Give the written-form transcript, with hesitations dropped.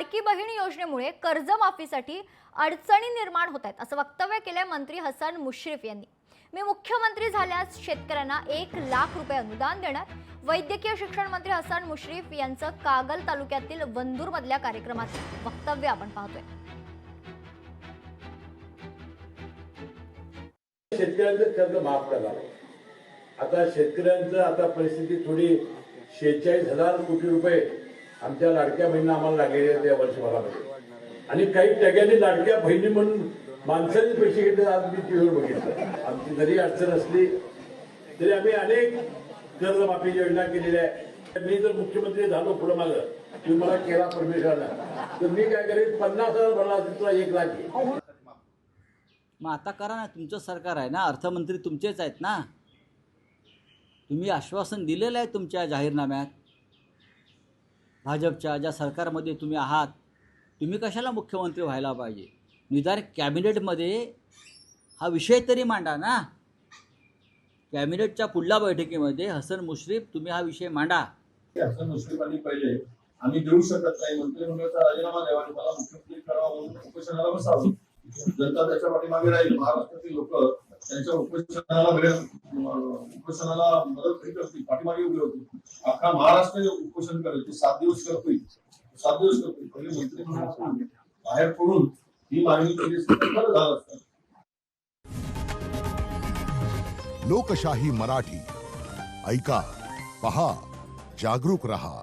लाडकी बहीण योजनेमुळे कर्जमाफीसाठी अडचणी निर्माण होत आहेत असं वक्तव्य केले मंत्री हसन मुश्रीफ यांनी। मी मुख्यमंत्री झाल्यास शेतकऱ्यांना 1 लाख रुपये अनुदान देणार। वैद्यकीय शिक्षण मंत्री हसन मुश्रीफ यांचं कागल तालुक्यातील वंदूर मधल्या कार्यक्रमात वक्तव्य आपण पाहतोय। शेतकऱ्यांचं कर्ज माफ करा। आता शेतकऱ्यांचं आता परिस्थिती थोडी 46,000 कोटी रुपये आमच्या लाडक्या बहिणींना आम्हाला लागलेले त्या वर्षभरामध्ये, आणि काही टग्याने लाडक्या बहिणी म्हणून माणसाचे पैसे घेतले। आज मी टीव्हीवर बघितलं, आमची जरी अडचण असली तरी आम्ही अनेक कर्जमाफी योजना केलेल्या आहे। मी जर मुख्यमंत्री झालो पुढे मागं, तुम्ही मला केला परमेश्वरानं, तर मी काय करेन 50,000 भरला तुला 1 लाख घे। मग आता करा ना, तुमचं सरकार आहे ना, अर्थमंत्री तुमचेच आहेत ना, तुम्ही आश्वासन दिलेलं आहे तुमच्या जाहीरनाम्यात। भाजपच्या ज्या सरकारमध्ये तुम्ही आहात, तुम्ही कशाला मुख्यमंत्री व्हायला पाहिजे? निदान कॅबिनेटमध्ये हा विषय तरी मांडा ना। कॅबिनेटच्या पुढल्या बैठकीमध्ये हसन मुश्रीफ तुम्ही हा विषय मांडा। हसन मुश्रीफांनी पहिले आम्ही देऊ शकत नाही, मंत्रिमंडळाचा राजीनामा द्यावा आणि मला मुख्यमंत्री करावा म्हणून उपोषणाला बसावं। जनता त्याच्या पाठीमागे राहील। महाराष्ट्रातील लोक त्यांच्या उपोषणाला मदत करतील, पाठीमागे उभी होती। अख्खा महाराष्ट्र उपोषण करेल, ते 7 दिवस करतील, 7 दिवस करतील। पहिले मंत्रिमंडळातून बाहेर पडून ही मागणी केली असती तर खरं झालं असतं। लोकशाही मराठी ऐका, पहा, जागरूक रहा।